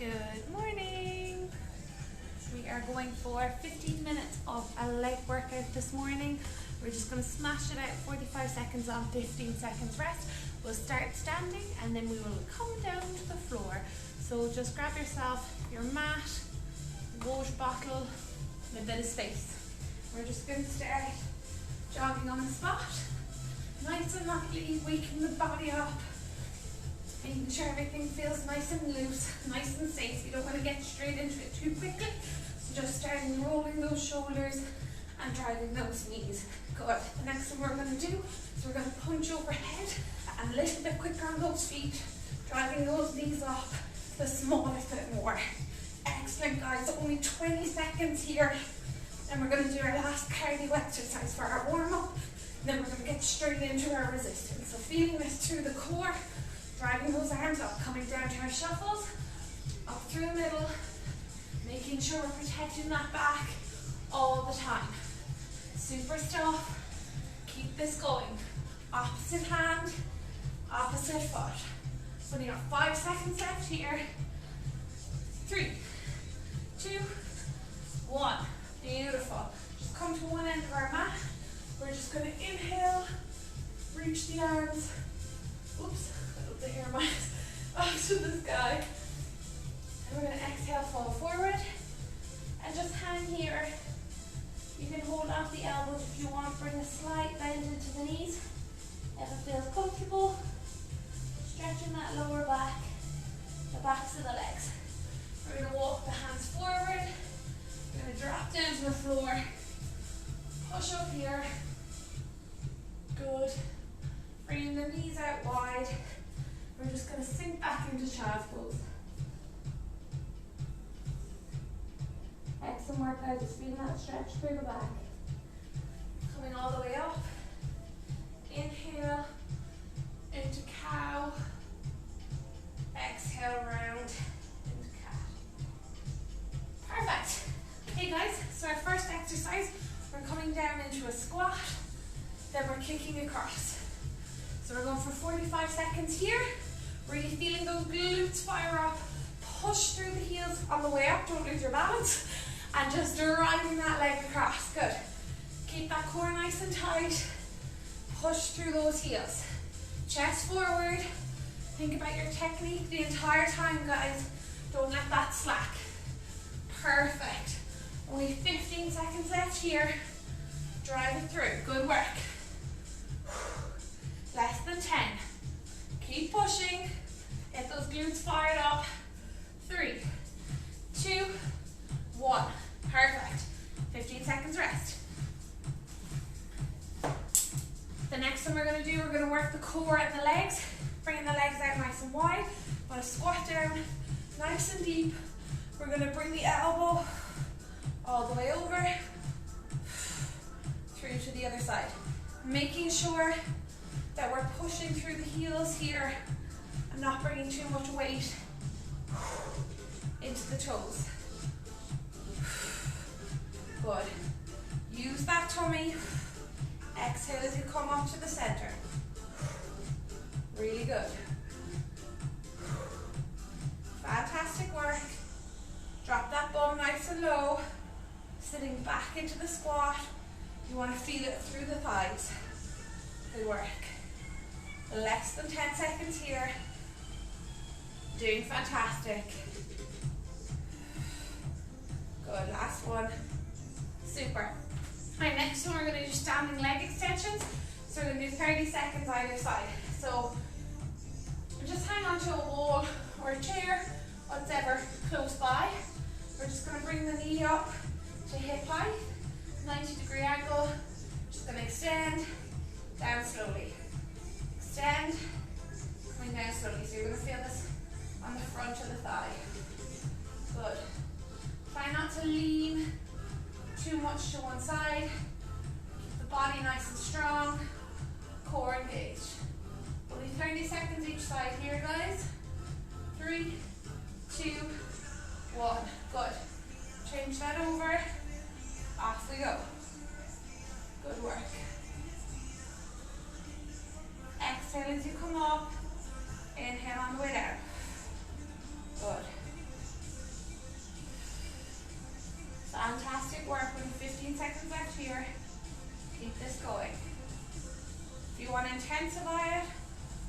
Good morning. We are going for 15 minutes of a leg workout this morning. We're just going to smash it out, 45 seconds on, 15 seconds rest. We'll start standing and then we will come down to the floor. So just grab yourself your mat, water bottle, and a bit of space. We're just going to start jogging on the spot. Nice and lightly, waking the body up. Making sure everything feels nice and loose, nice and safe. You don't want to get straight into it too quickly. So just starting rolling those shoulders and driving those knees. Good. The next thing we're going to do is we're going to punch overhead and a little bit quicker on those feet, driving those knees up the smallest bit more. Excellent, guys. Only 20 seconds here. And we're going to do our last cardio exercise for our warm-up. Then we're going to get straight into our resistance. So feeling this through the core. Driving those arms up, coming down to our shuffles, up through the middle, making sure we're protecting that back all the time. Super stuff. Keep this going. Opposite hand, opposite foot. So we got 5 seconds left here. 3, 2, 1. Beautiful. Just come to one end of our mat. We're just going to inhale, reach the arms. Oops. The hair mics up to the sky. And we're going to exhale, fall forward. And just hang here. You can hold off the elbows if you want. Bring a slight bend into the knees if it feels comfortable. Stretching that lower back, the backs of the legs. We're going to walk the hands forward. We're going to drop down to the floor. Push up here. Good. Bringing the knees out wide. We're just going to sink back into child's pose. Excellent work, guys. Just feeling that stretch through the back. Coming all the way up. Inhale into cow. Exhale round into cat. Perfect. Okay, guys. So our first exercise, we're coming down into a squat. Then we're kicking across. So we're going for 45 seconds here. Really feeling those glutes fire up. Push through the heels on the way up. Don't lose your balance. And just driving that leg across. Good. Keep that core nice and tight. Push through those heels. Chest forward. Think about your technique the entire time, guys. Don't let that slack. Perfect. Only 15 seconds left here. Drive it through. Good work. Less than 10. Keep pushing. Get those glutes fired up. 3, 2, 1. Perfect. 15 seconds rest. The next one we're going to do, we're going to work the core and the legs. Bringing the legs out nice and wide. We're going to squat down nice and deep. We're going to bring the elbow all the way over. Through to the other side. Making sure that we're pushing through the heels here and not bringing too much weight into the toes. Good. Use that tummy. Exhale as you come up to the center. Really good. Fantastic work. Drop that bum nice and low. Sitting back into the squat. You want to feel it through the thighs. Good work. Less than 10 seconds here. Doing fantastic. Good, last one. Super. Alright, next one we're going to do standing leg extensions. So we're going to do 30 seconds either side. So just hang on to a wall or a chair, whatever close by. We're just going to bring the knee up to hip height, 90-degree angle. Just going to extend, down slowly. Extend, coming down slowly. So you're going to feel this on the front of the thigh. Good. Try not to lean too much to one side. Keep the body nice and strong. Core engaged. Only 30 seconds each side here, guys. 3, 2, 1. Good. Change that over. Off we go. Good work. Exhale as you come up. Inhale on the way down. Good. Fantastic work. Only 15 seconds left here. Keep this going. If you want to intensify it,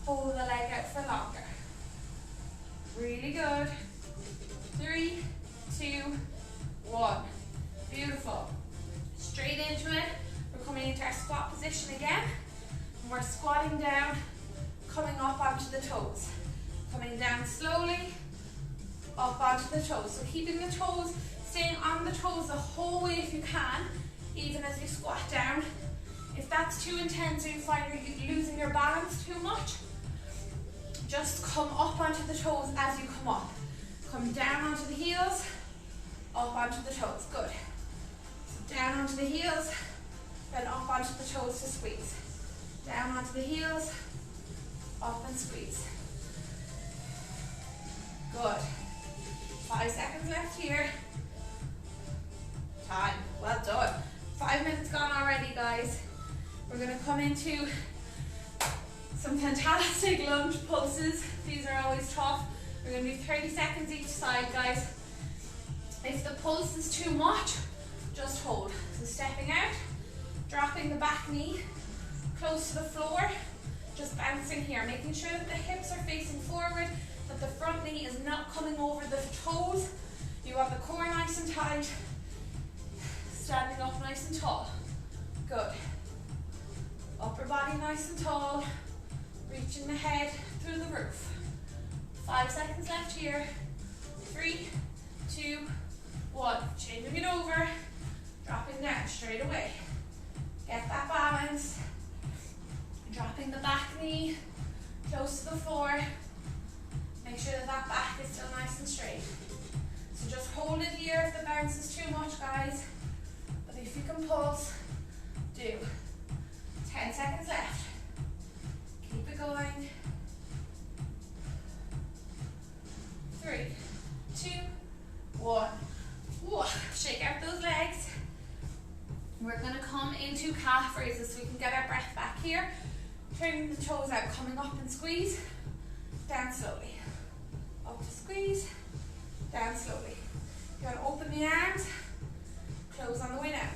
hold the leg out for longer. Really good. 3, 2, 1. Beautiful. Straight into it. We're coming into our squat position again. And we're squatting down, coming up onto the toes. Coming down slowly, up onto the toes. So keeping the toes, staying on the toes the whole way if you can, even as you squat down. If that's too intense or you find you're losing your balance too much, just come up onto the toes as you come up. Come down onto the heels, up onto the toes. Good. So down onto the heels, then up onto the toes to squeeze. Down onto the heels, up and squeeze. Good. 5 seconds left here. Time. Well done. 5 minutes gone already, guys. We're going to come into some fantastic lunge pulses. These are always tough. We're going to do 30 seconds each side, guys. If the pulse is too much, just hold. So stepping out, dropping the back knee close to the floor, just bouncing here, making sure that the hips are facing forward, that the front knee is not coming over the toes. You have the core nice and tight, standing up nice and tall. Good. Upper body nice and tall, reaching the head through the roof. 5 seconds left here. 3, 2, 1. Changing it over, dropping down straight away. Get that balance. Dropping the back knee close to the floor. Make sure that that back is still nice and straight. So just hold it here if the bounce is too much, guys. But if you can pulse, do. 10 seconds left. Keep it going. 3, 2, 1. Whoa. Shake out those legs. We're going to come into calf raises so we can get our breath back here. Turning the toes out, coming up and squeeze. Down slowly. Up to squeeze. Down slowly. You want to open the arms. Close on the way down.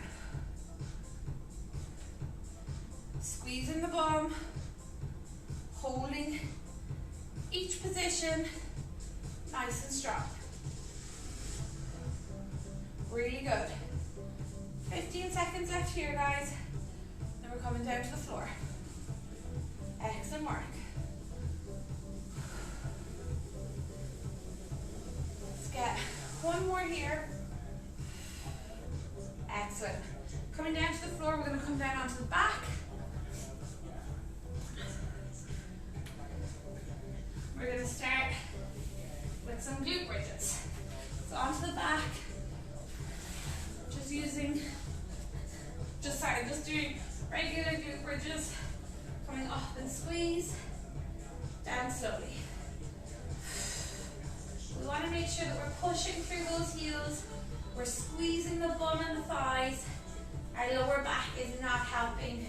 Squeezing the bum. Holding each position nice and strong. Really good. 15 seconds left here, guys. Then we're coming down to the floor. Excellent work. Let's get one more here. Excellent. Coming down to the floor, we're going to come down onto the back. We're going to start with some glute bridges. So onto the back. Just doing regular glute bridges. Coming up and squeeze. Down slowly. We want to make sure that we're pushing through those heels. We're squeezing the bum and the thighs. Our lower back is not helping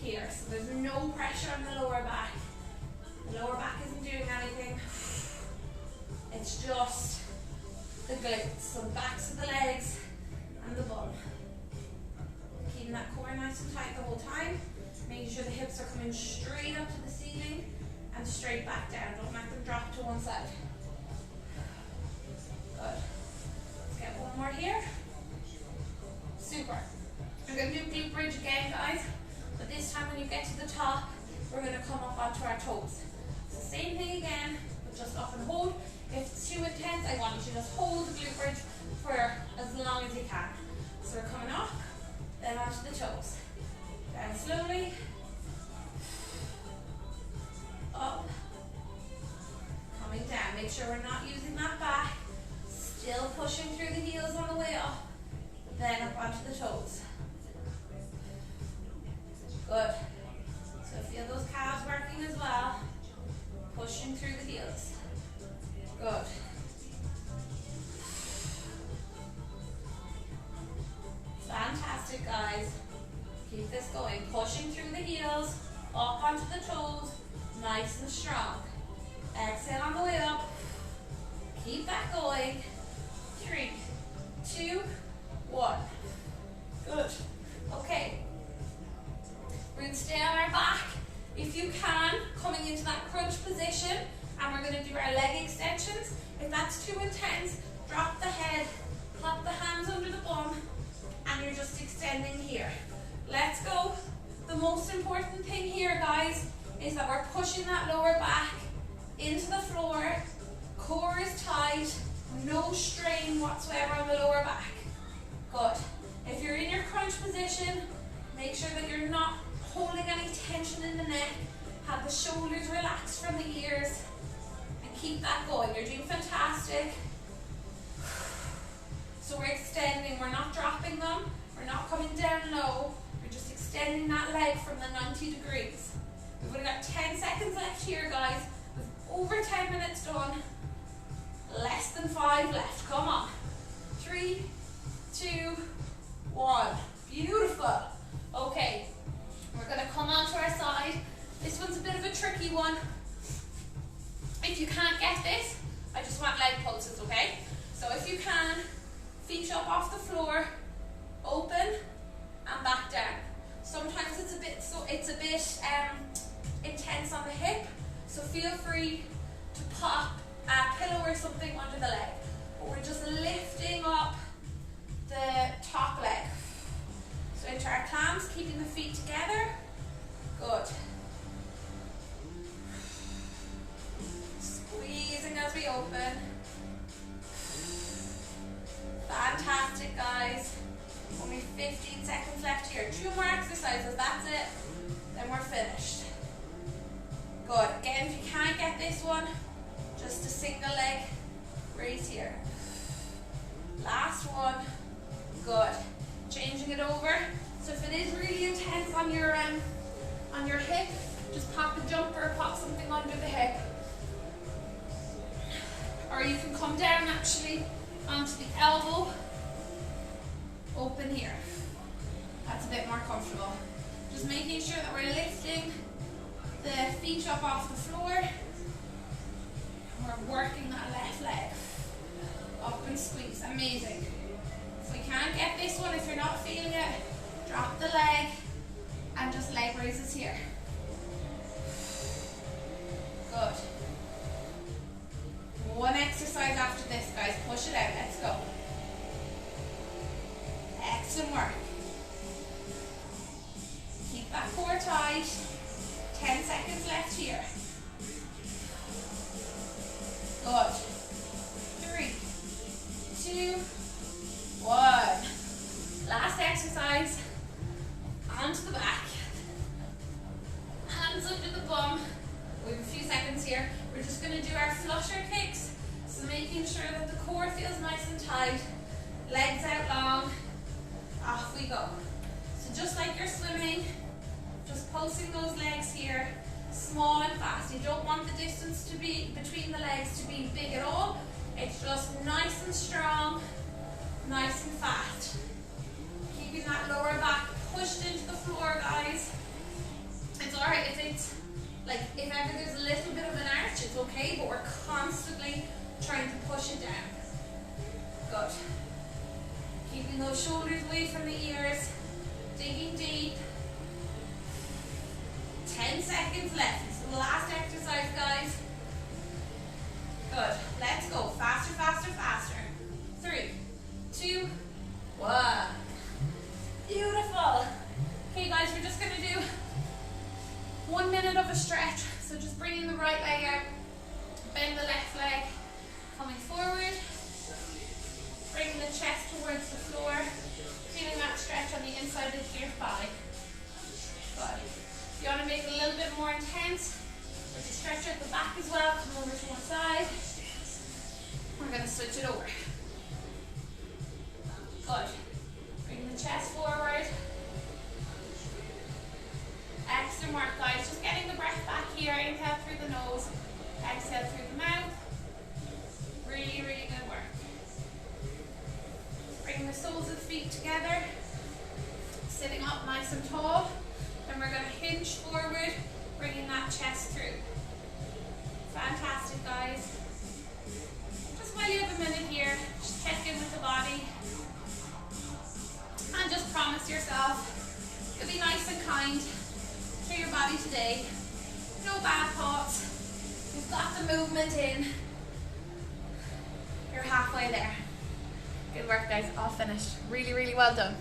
here. So there's no pressure on the lower back. The lower back isn't doing anything. It's just the glutes. So the backs of the legs and the bum. Keeping that core nice and tight the whole time. Making sure the hips are coming straight up to the ceiling and straight back down. Don't let them drop to one side. Good. Let's get one more here. Super. We're going to do glute bridge again, guys. But this time when you get to the top, we're going to come up onto our toes. It's the same thing again, but just up and hold. If it's too intense, I want you to just hold the glute bridge for as long as you can. So we're coming up, then onto the toes. Down slowly. Up. Coming down. Make sure we're not using that back. Still pushing through the heels on the way up. Then up onto the toes. Good. So feel those calves working as well. Pushing through the heels. Good. Fantastic, guys. Keep this going. Pushing through the heels, up onto the toes, nice and strong. Exhale on the way up. Keep that going. 3, 2, 1. crunch position and we're going to do our leg extensions. If that's too intense, drop the head, pop the hands under the bum, and you're just extending here. Let's go. The most important thing here, guys, is that we're pushing that lower back into the floor. Core is tight, no strain whatsoever on the lower back. Good. If you're in your crunch position, make sure that you're not holding any tension in the neck. Have the shoulders relaxed from the ears and keep that going. You're doing fantastic. So we're extending, we're not dropping them, we're not coming down low, we're just extending that leg from the 90 degrees. We've only got 10 seconds left here, guys. With over 10 minutes done, less than 5 left. Come on. 3, 2, 1. Beautiful. Okay, we're gonna come onto our side. This one's a bit of a tricky one. If you can't get this, I just want leg pulses, okay? So if you can, feet up off the floor, open and back down. Sometimes it's a bit intense on the hip, so feel free to pop a pillow or something under the leg. But we're just lifting up the top leg. So into our clams, keeping the feet together. Good. Squeezing as we open. Fantastic, guys. Only 15 seconds left here. 2 more exercises, that's it. Then we're finished. Good. Again, if you can't get this one, just a single leg raise here. Last one. Good. Changing it over. So if it is really intense on your hip, just pop a jumper, pop something under the hip. Or you can come down actually onto the elbow, open here. That's a bit more comfortable. Just making sure that we're lifting the feet up off the floor. And we're working that left leg. Up and squeeze, amazing. If we can't get this one, if you're not feeling it, drop the leg and just leg raises here. Good. One exercise after this, guys. Push it out. Let's go. Excellent work. Keep that core tight. 10 seconds left here. Good. 3, 2, 1. Last exercise. Onto the back. Hands under the bum. We have a few seconds here. We're just going to do our flutter kicks. So making sure that the core feels nice and tight. Legs out long. Off we go. So just like you're swimming, just pulsing those legs here, small and fast. You don't want the distance to be between the legs to be big at all. It's just nice and strong, nice and fast. Keeping that lower back pushed into the floor, guys. It's alright if it's like, if ever there's a little bit of an arch, it's okay, but we're constantly trying to push it down. Good. Keeping those shoulders away from the ears, digging deep. 10 seconds left. It's the last exercise, guys. Good. Let's go. Faster, faster, faster. 3, 2, 1. Beautiful. Okay, guys, we're just going to do 1 minute of a stretch. So just bringing the right leg out, bend the left leg, coming forward, bringing the chest towards the floor, feeling that stretch on the inside of your thigh. Good. If you want to make it a little bit more intense, or to stretch out the back as well, come over to one side. We're going to switch it over. Good. Bring the chest forward. Excellent work, guys. Just getting the breath back here. Inhale through the nose, exhale through the mouth. Really, really good work. Bring the soles of the feet together. Sitting up nice and tall. Then we're going to hinge forward, bringing that chest through. Fantastic, guys. Just while you have a minute here, just check in with the body. And just promise yourself you'll be nice and kind to your body today. No bad thoughts, You've got the movement in. You're halfway there. Good work, guys. All finished. Really, really well done.